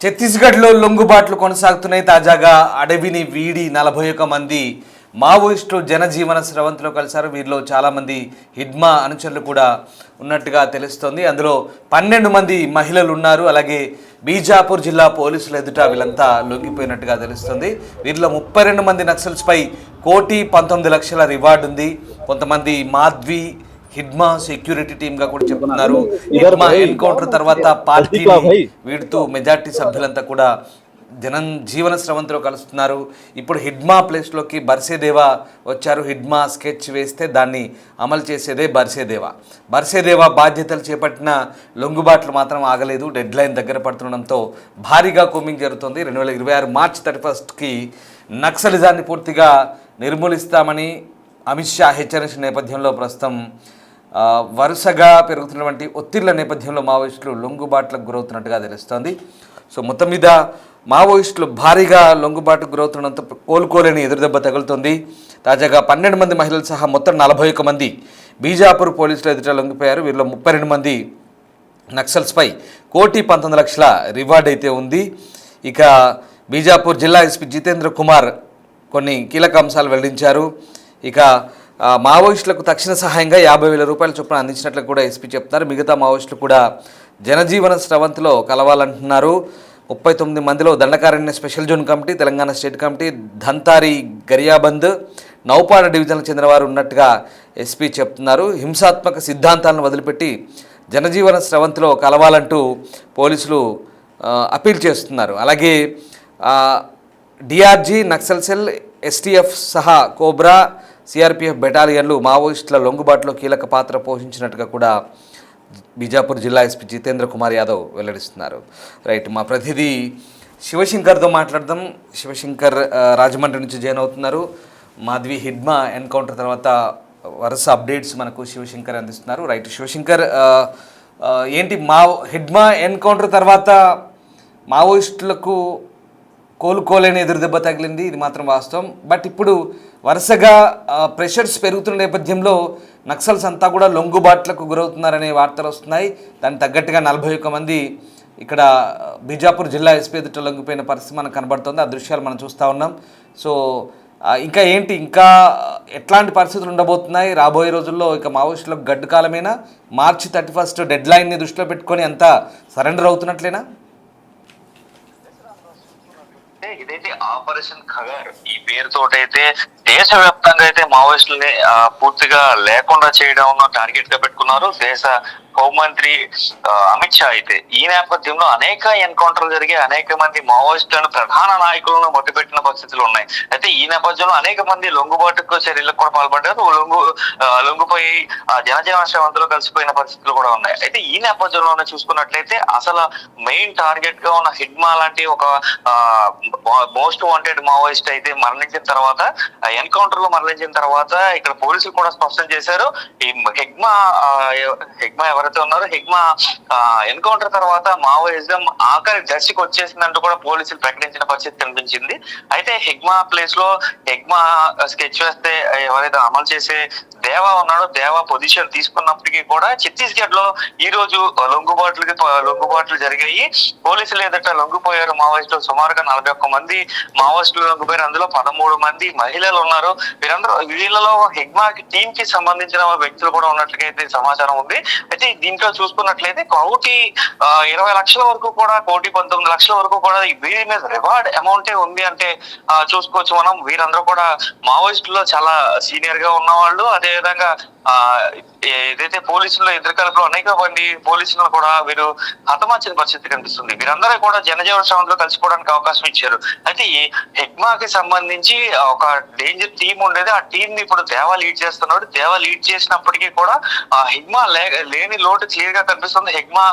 ఛత్తీస్గఢ్లో లొంగుబాట్లు కొనసాగుతున్నాయి. తాజాగా అడవిని వీడి 41 మంది మావోయిస్టులు జనజీవన స్రవంతిలో కలిశారు. వీరిలో చాలామంది హిడ్మా అనుచరులు కూడా ఉన్నట్టుగా తెలుస్తోంది. అందులో 12 మంది మహిళలు ఉన్నారు. అలాగే బీజాపూర్ జిల్లా పోలీసుల ఎదుట వీళ్ళంతా లొంగిపోయినట్టుగా తెలుస్తుంది. వీరిలో 32 మంది నక్సల్స్పై 1,19,00,000 రివార్డు ఉంది. కొంతమంది మాధ్వి హిడ్మా సెక్యూరిటీ టీమ్ గా కూడా చెప్తున్నారు. హిడ్మా ఎన్కౌంటర్ తర్వాత పార్టీని వీడుతూ మెజార్టీ సభ్యులంతా కూడా జీవన స్రవంతిలో కలుస్తున్నారు. ఇప్పుడు హిడ్మా ప్లేస్లోకి బర్సేదేవా వచ్చారు. హిడ్మా స్కెచ్ వేస్తే దాన్ని అమలు చేసేదే బర్సేదేవా బాధ్యతలు చేపట్టిన లొంగుబాట్లు మాత్రం ఆగలేదు. డెడ్ లైన్ దగ్గర పడుతుండడంతో భారీగా కూంబింగ్ జరుగుతుంది. 2026 మార్చి 31కి నక్సలిజాన్ని పూర్తిగా నిర్మూలిస్తామని అమిత్ షా హెచ్చరించిన నేపథ్యంలో ప్రస్తుతం వరుసగా పెరుగుతున్నటువంటి ఒత్తిళ్ల నేపథ్యంలో మావోయిస్టులు లొంగుబాట్లకు గురవుతున్నట్టుగా తెలుస్తోంది. సో మొత్తం మీద మావోయిస్టులు భారీగా లొంగుబాటుకు గురవుతుండడంతో కోలుకోలేని ఎదురుదెబ్బ తగులుతోంది. తాజాగా 12 మంది మహిళలు సహా మొత్తం 41 మంది బీజాపూర్ పోలీసుల ఎదుట లొంగిపోయారు. వీరిలో 32 మంది నక్సల్స్పై 1,19,00,000 రివార్డ్ అయితే ఉంది. ఇక బీజాపూర్ జిల్లా ఎస్పీ జితేంద్ర కుమార్ కొన్ని కీలక అంశాలు వెల్లడించారు. ఇక మావోయిస్టులకు తక్షణ సహాయంగా 50,000 రూపాయల చొప్పున అందించినట్లు కూడా ఎస్పీ చెప్తున్నారు. మిగతా మావోయిస్టులు కూడా జనజీవన స్రవంతిలో కలవాలంటున్నారు. 39 మందిలో Dandakaranya special zone committee, Telangana state committee, Dhamtari, Gariaband, Nuapada డివిజన్లకు చెందిన వారు ఉన్నట్టుగా ఎస్పీ చెప్తున్నారు. హింసాత్మక సిద్ధాంతాలను వదిలిపెట్టి జనజీవన స్రవంతిలో కలవాలంటూ పోలీసులు అపీల్ చేస్తున్నారు. అలాగే డిఆర్జీ, నక్సల్ సెల్, ఎస్టీఎఫ్ సహా కోబ్రా, సిఆర్పిఎఫ్ బెటాలియన్లు మావోయిస్టుల లొంగుబాటులో కీలక పాత్ర పోషించినట్టుగా కూడా బీజాపూర్ జిల్లా ఎస్పీ జితేంద్ర కుమార్ యాదవ్ వెల్లడిస్తున్నారు. రైట్, మా ప్రతినిధి శివశంకర్తో మాట్లాడదాం. శివశంకర్ రాజమండ్రి నుంచి జాయిన్ అవుతున్నారు. మాధ్వి హిడ్మా ఎన్కౌంటర్ తర్వాత వరుస అప్డేట్స్ మనకు శివశంకర్ అందిస్తున్నారు. రైట్ శివశంకర్, ఏంటి హిడ్మా ఎన్కౌంటర్ తర్వాత మావోయిస్టులకు కోలుకోలేని ఎదురుదెబ్బ తగిలింది, ఇది మాత్రం వాస్తవం. బట్ ఇప్పుడు వరుసగా ప్రెషర్స్ పెరుగుతున్న నేపథ్యంలో నక్సల్స్ అంతా కూడా లొంగుబాట్లకు గురవుతున్నారనే వార్తలు వస్తున్నాయి. దానికి తగ్గట్టుగా 41 మంది ఇక్కడ బీజాపూర్ జిల్లా ఎస్పీ ఎదుట లొంగిపోయిన పరిస్థితి మనకు కనబడుతుంది. ఆ దృశ్యాలు మనం చూస్తూ ఉన్నాం. సో ఇంకా ఎట్లాంటి పరిస్థితులు ఉండబోతున్నాయి రాబోయే రోజుల్లో? ఇక మావోయిస్టులకు గడ్డు కాలమేనా? మార్చి 31 డెడ్ లైన్ని దృష్టిలో పెట్టుకొని అంతా సరెండర్ అవుతున్నట్లేనా? ఇదైతే ఆపరేషన్ ఖగర్ ఈ పేరుతోటైతే దేశవ్యాప్తంగా అయితే మావోయిస్టులని పూర్తిగా లేకుండా చేయడం టార్గెట్ గా పెట్టుకున్నారు దేశ హోంమంత్రి అమిత్ షా. అయితే ఈ నేపథ్యంలో అనేక ఎన్కౌంటర్లు జరిగి అనేక మంది మావోయిస్టులను ప్రధాన నాయకులను మట్టుపెట్టిన పరిస్థితులు ఉన్నాయి. అయితే ఈ నేపథ్యంలో అనేక మంది లొంగుబాటుకు చర్యలకు కూడా పాల్పడ్డారు. లొంగుపోయి జనజీవన శ్రవంతిలో కలిసిపోయిన పరిస్థితులు కూడా ఉన్నాయి. అయితే ఈ నేపథ్యంలోనే చూసుకున్నట్లయితే అసలు మెయిన్ టార్గెట్ గా ఉన్న హిడ్మా లాంటి ఒక మోస్ట్ వాంటెడ్ మావోయిస్ట్ అయితే మరణించిన తర్వాత, ఎన్కౌంటర్ లో మరణించిన తర్వాత ఇక్కడ పోలీసులు కూడా స్పష్టం చేశారు, ఈ హిడ్మా ఎవరైతే ఉన్నారో హిడ్మా ఎన్కౌంటర్ తర్వాత మావోయిజం ఆఖరి దశకు వచ్చేసిందంటూ కూడా పోలీసులు ప్రకటించిన పరిస్థితి కనిపించింది. అయితే హిడ్మా ప్లేస్ లో హిడ్మా స్కెచ్ వేస్తే ఎవరైతే అమలు చేసే దేవా ఉన్నాడో దేవా పొజిషన్ తీసుకున్నప్పటికీ కూడా ఛత్తీస్గఢ్ లో ఈ రోజు లొంగుబాట్లు జరిగాయి. పోలీసులు ఎదుట లొంగిపోయారు మావోయిస్టులు. సుమారుగా 41 మంది మావోయిస్టులు లొంగిపోయారు. అందులో 13 మంది మహిళలు ఉన్నారు. వీళ్ళలో హిడ్మా టీమ్ కి సంబంధించిన వ్యక్తులు కూడా ఉన్నట్లుగా అయితే సమాచారం ఉంది. అయితే దీంట్లో చూసుకున్నట్లయితే 1,20,00,000 వరకు కూడా 1,19,00,000 వరకు కూడా వీరి మీద రివార్డ్ అమౌంట్ ఉంది అంటే చూసుకోవచ్చు మనం. వీరందరూ కూడా మావోయిస్టులో చాలా సీనియర్ గా ఉన్నవాళ్ళు. అదేవిధంగా ఏదైతే పోలీసుల్లో ఎదురుకాలంలో అనేక మంది పోలీసులను కూడా వీరు హతమార్చిన పరిస్థితి కనిపిస్తుంది. వీరందరూ కూడా జనజీవన శ్రవంతిలో కలిసిపోవడానికి అవకాశం ఇచ్చారు. అయితే ఈ హిడ్మాకి సంబంధించి ఒక డేంజర్ టీం ఉండేది. ఆ టీం ని ఇప్పుడు దేవా లీడ్ చేస్తున్నాడు. దేవా లీడ్ చేసినప్పటికీ కూడా హిడ్మా లేని లోటు క్లియర్ గా కనిపిస్తుంది. హిడ్మా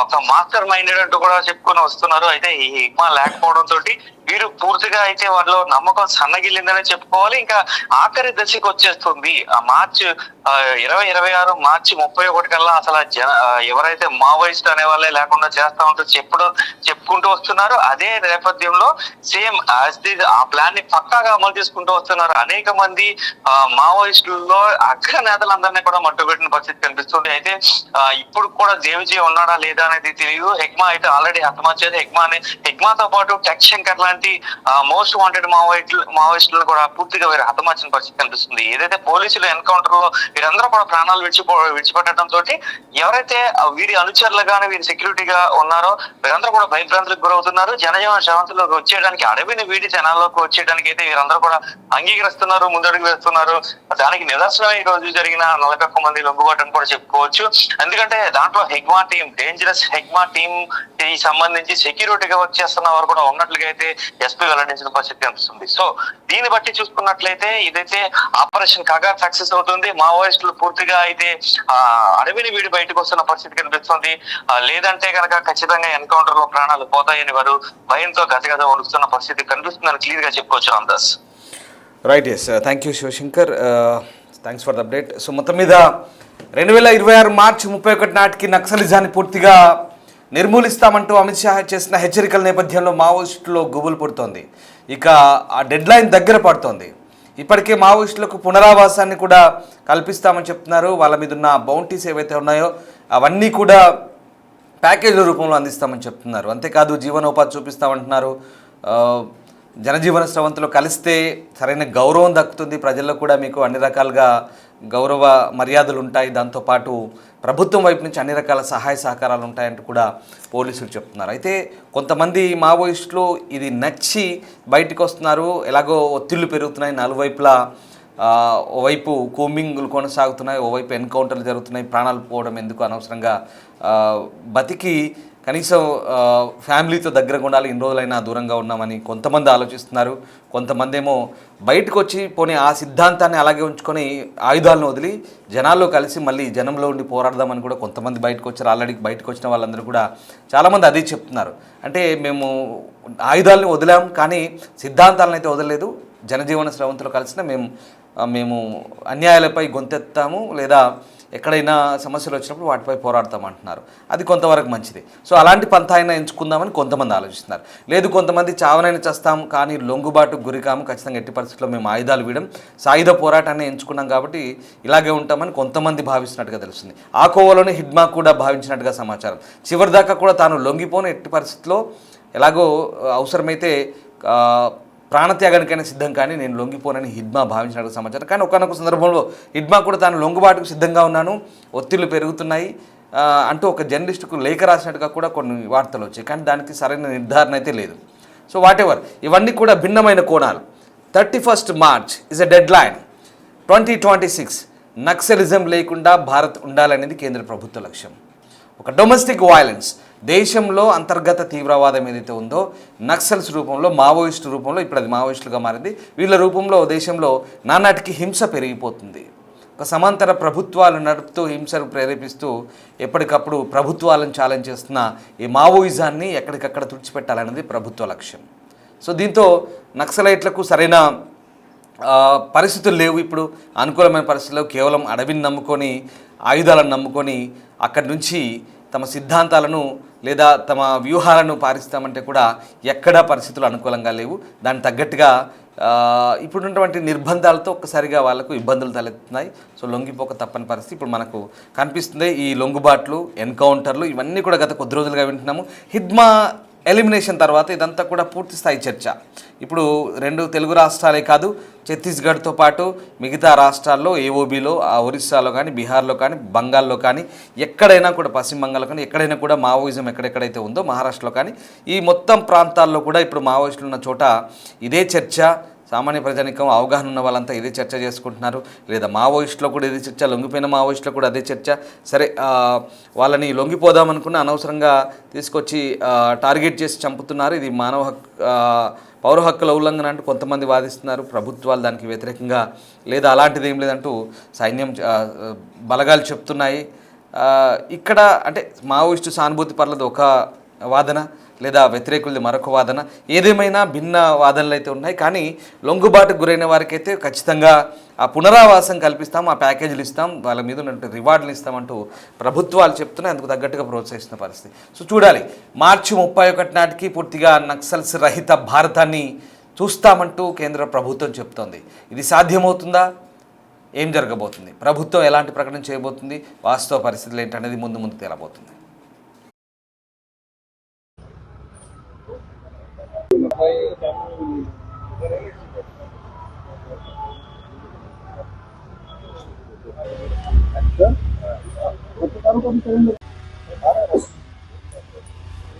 ఒక మాస్టర్ మైండెడ్ అంటూ కూడా చెప్పుకొని వస్తున్నారు. అయితే ఈ హిడ్మా లేకపోవడం తోటి వీరు పూర్తిగా అయితే వాళ్ళలో నమ్మకం సన్నగిల్లిందని చెప్పుకోవాలి. ఇంకా ఆఖరి దశకు వచ్చేస్తుంది. ఆ మార్చి 2026 మార్చి 31 కల్లా అసలు ఎవరైతే మావోయిస్ట్ అనే వాళ్ళే లేకుండా చేస్తా ఉంటూ చెప్పుకుంటూ వస్తున్నారు. అదే నేపథ్యంలో సేమ్ ఆ ప్లాన్ ని పక్కాగా అమలు చేసుకుంటూ వస్తున్నారు. అనేక మంది మావోయిస్టుల్లో అగ్ర నేతలందరినీ కూడా మట్టుబెట్టిన పరిస్థితి కనిపిస్తుంది. అయితే ఇప్పుడు కూడా దేవిజీ ఉన్నాడా లేదా అనేది తెలియదు. హెగ్మా అయితే ఆల్రెడీ హతమార్చేది. హెగ్మాతో పాటు టెక్ శంకర్ లాంటి మోస్ట్ వాంటెడ్ మావోయిస్టులను కూడా పూర్తిగా వీరు హతమార్చిన పరిస్థితి కనిపిస్తుంది. ఏదైతే పోలీసులు ఎన్కౌంటర్ లో వీరందరూ కూడా ప్రాణాలు విడిచిపెట్టడంతో ఎవరైతే వీరి అనుచరులుగానే వీరి సెక్యూరిటీగా ఉన్నారో వీరందరూ కూడా భయభ్రాంతులకు గురవుతున్నారు. జనజీవన శ్రవంతిలోకి వచ్చేయడానికి, అడవిని వీడి జనాల్లోకి వచ్చేయడానికి అయితే వీరందరూ కూడా అంగీకరిస్తున్నారు, ముందడుగు వేస్తున్నారు. దానికి నిదర్శనం ఈ రోజు జరిగిన 41 మంది లొంగుబాటును కూడా చెప్పుకోవచ్చు. ఎందుకంటే దాంట్లో హెగ్మా టీం, డేంజరస్ హెగ్మా టీం కి సంబంధించి సెక్యూరిటీగా వర్క్ చేస్తున్న వారు కూడా ఉన్నట్లుగా అయితే ఎస్పీ వెల్లడించిన పరిస్థితి కనిపిస్తుంది. సో దీన్ని బట్టి చూసుకున్నట్లయితే ఇదైతే ఆపరేషన్ కగార్ సక్సెస్ అవుతుంది. మావోయిస్టులు పూర్తిగా అయితే అడవిని వీడి బయటకు వస్తున్న పరిస్థితి కనిపిస్తుంది. లేదంటే కనుక ఖచ్చితంగా ఎన్కౌంటర్ లో ప్రాణాలు పోతాయని వారు భయంతో గజగజ వణుకుతున్న పరిస్థితి కనిపిస్తుందని క్లియర్ గా చెప్పుకోవచ్చు. Ramdas. Right, yes, thank you Shivshankar, thanks for the update. So మొత్తం మీద 2026 మార్చి 31 నాటికి నక్సలిజాన్ని పూర్తిగా నిర్మూలిస్తామంటూ అమిత్ షా చేసిన హెచ్చరికల నేపథ్యంలో మావోయిస్టులో గుబులు పుడుతోంది. ఇక ఆ డెడ్ లైన్ దగ్గర పడుతోంది. ఇప్పటికే మావోయిస్టులకు పునరావాసాన్ని కూడా కల్పిస్తామని చెప్తున్నారు. వాళ్ళ మీద ఉన్న బౌంటీస్ ఏవైతే ఉన్నాయో అవన్నీ కూడా ప్యాకేజీల రూపంలో అందిస్తామని చెప్తున్నారు. అంతేకాదు జీవనోపాధి చూపిస్తామంటున్నారు. జనజీవన స్రవంతిలో కలిస్తే సరైన గౌరవం దక్కుతుంది, ప్రజల్లో కూడా మీకు అన్ని రకాలుగా గౌరవ మర్యాదలు ఉంటాయి, దాంతోపాటు ప్రభుత్వం వైపు నుంచి అన్ని రకాల సహాయ సహకారాలు ఉంటాయంటూ కూడా పోలీసులు చెప్తున్నారు. అయితే కొంతమంది మావోయిస్టులు ఇది నచ్చి బయటకు వస్తున్నారు. ఎలాగో ఒత్తిళ్లు పెరుగుతున్నాయి, నలువైపులా ఓవైపు కూంబింగ్లు కొనసాగుతున్నాయి, ఓవైపు ఎన్కౌంటర్లు జరుగుతున్నాయి. ప్రాణాలు పోవడం ఎందుకు అనవసరంగా బతికి కనీసం ఫ్యామిలీతో దగ్గరగా ఉండాలి, ఇన్ని రోజులైనా దూరంగా ఉన్నామని కొంతమంది ఆలోచిస్తున్నారు. కొంతమంది ఏమో బయటకు వచ్చి పోనీ ఆ సిద్ధాంతాన్ని అలాగే ఉంచుకొని ఆయుధాలను వదిలి జనాల్లో కలిసి మళ్ళీ జనంలో ఉండి పోరాడదామని కూడా కొంతమంది బయటకు వచ్చారు. ఆల్రెడీ బయటకు వచ్చిన వాళ్ళందరూ కూడా చాలామంది అదే చెప్తున్నారు. అంటే మేము ఆయుధాలను వదిలాం కానీ సిద్ధాంతాలను అయితే వదలలేదు, జనజీవన స్రవంతిలో కలిసిన మేము అన్యాయాలపై గొంతెత్తాము, లేదా ఎక్కడైనా సమస్యలు వచ్చినప్పుడు వాటిపై పోరాడతామంటున్నారు. అది కొంతవరకు మంచిది. సో అలాంటి పంథ అయినా ఎంచుకుందామని కొంతమంది ఆలోచిస్తున్నారు. లేదు కొంతమంది చావనైనా చేస్తాం కానీ లొంగుబాటు గురికాము, ఖచ్చితంగా ఎట్టి పరిస్థితుల్లో మేము ఆయుధాలు వీయడం, సాయుధ పోరాటాన్ని ఎంచుకున్నాం కాబట్టి ఇలాగే ఉంటామని కొంతమంది భావిస్తున్నట్టుగా తెలుస్తుంది. ఆ కోవలోనే హిడ్మా కూడా భావించినట్టుగా సమాచారం. చివరిదాకా కూడా తాను లొంగిపోని ఎట్టి పరిస్థితుల్లో ఎలాగో అవసరమైతే ప్రాణత్యాగానికైనా సిద్ధం కానీ నేను లొంగిపోనని హిడ్మా భావించినట్టు సమాచారం. కానీ ఒకనొక సందర్భంలో హిడ్మా కూడా తాను లొంగుబాటుకు సిద్ధంగా ఉన్నాను, ఒత్తిళ్లు పెరుగుతున్నాయి అంటూ ఒక జర్నలిస్టుకు లేఖ రాసినట్టుగా కూడా కొన్ని వార్తలు వచ్చాయి. కానీ దానికి సరైన నిర్ధారణ అయితే లేదు. సో వాటెవర్, ఇవన్నీ కూడా భిన్నమైన కోణాలు. 31 March is a dead line. 2026 naxalism లేకుండా భారత్ ఉండాలనేది కేంద్ర ప్రభుత్వ లక్ష్యం. ఒక డొమెస్టిక్ వైలెన్స్, దేశంలో అంతర్గత తీవ్రవాదం ఏదైతే ఉందో నక్సల్స్ రూపంలో, మావోయిస్టు రూపంలో, ఇప్పుడు అది మావోయిస్టులుగా మారింది, వీళ్ళ రూపంలో దేశంలో నానాటికి హింస పెరిగిపోతుంది. ఒక సమాంతర ప్రభుత్వాలు నడుపుతూ హింసను ప్రేరేపిస్తూ ఎప్పటికప్పుడు ప్రభుత్వాలను ఛాలెంజ్ చేస్తున్న ఈ మావోయిజాన్ని ఎక్కడికక్కడ తుడిచిపెట్టాలనేది ప్రభుత్వ లక్ష్యం. సో దీంతో నక్సలైట్లకు సరైన పరిస్థితులు లేవు. ఇప్పుడు అనుకూలమైన పరిస్థితుల్లో కేవలం అడవిని నమ్ముకొని, ఆయుధాలను నమ్ముకొని అక్కడి నుంచి తమ సిద్ధాంతాలను లేదా తమ వ్యూహాలను పారిస్తామంటే కూడా ఎక్కడా పరిస్థితులు అనుకూలంగా లేవు. దానికి తగ్గట్టుగా ఇప్పుడున్నటువంటి నిర్బంధాలతో ఒక్కసారిగా వాళ్ళకు ఇబ్బందులు తలెత్తున్నాయి. సో లొంగిపోక తప్పని పరిస్థితి ఇప్పుడు మనకు కనిపిస్తుంది. ఈ లొంగుబాట్లు, ఎన్కౌంటర్లు ఇవన్నీ కూడా గత కొద్ది రోజులుగా వింటున్నాము. హిడ్మా ఎలిమినేషన్ తర్వాత ఇదంతా కూడా పూర్తి స్థాయి చర్చ. ఇప్పుడు 2 తెలుగు రాష్ట్రాలే కాదు, ఛత్తీస్గఢ్తో పాటు మిగతా రాష్ట్రాల్లో, ఏఓబీలో, ఒరిస్సాలో కానీ, బీహార్లో కానీ, బంగాల్లో కానీ, ఎక్కడైనా కూడా, పశ్చిమ బంగాల్లో కానీ ఎక్కడైనా కూడా మావోయిజం ఎక్కడెక్కడైతే ఉందో, మహారాష్ట్రలో కానీ, ఈ మొత్తం ప్రాంతాల్లో కూడా ఇప్పుడు మావోయిస్టులు ఉన్న చోట ఇదే చర్చ. సామాన్య ప్రజానికం, అవగాహన ఉన్న వాళ్ళంతా ఇదే చర్చ చేసుకుంటున్నారు. లేదా మావోయిస్టులో కూడా ఇదే చర్చ, లొంగిపోయిన మావోయిస్టులో కూడా అదే చర్చ. సరే, వాళ్ళని లొంగిపోదామనుకున్న అనవసరంగా తీసుకొచ్చి టార్గెట్ చేసి చంపుతున్నారు, ఇది పౌర హక్కుల ఉల్లంఘన అంటూ కొంతమంది వాదిస్తున్నారు. ప్రభుత్వాలు దానికి వ్యతిరేకంగా లేదా అలాంటిది ఏం లేదంటూ సైన్యం బలగాలు చెప్తున్నాయి. ఇక్కడ అంటే మావోయిస్టు సానుభూతి పర్లేదు ఒక వాదన, లేదా వ్యతిరేకులది మరొక వాదన. ఏదేమైనా భిన్న వాదనలు అయితే ఉన్నాయి. కానీ లొంగుబాటుకు గురైన వారికి అయితే ఖచ్చితంగా ఆ పునరావాసం కల్పిస్తాం, ఆ ప్యాకేజీలు ఇస్తాం, వాళ్ళ మీద ఉన్నటువంటి రివార్డులు ఇస్తామంటూ ప్రభుత్వాలు చెప్తున్నాయి. అందుకు తగ్గట్టుగా ప్రోత్సహిస్తున్న పరిస్థితి. సో చూడాలి, మార్చి 31 నాటికి పూర్తిగా నక్సల్స్ రహిత భారతాన్ని చూస్తామంటూ కేంద్ర ప్రభుత్వం చెప్తోంది. ఇది సాధ్యమవుతుందా? ఏం జరగబోతుంది? ప్రభుత్వం ఎలాంటి ప్రకటన చేయబోతుంది? వాస్తవ పరిస్థితులు ఏంటనేది ముందు ముందు తేలబోతుంది.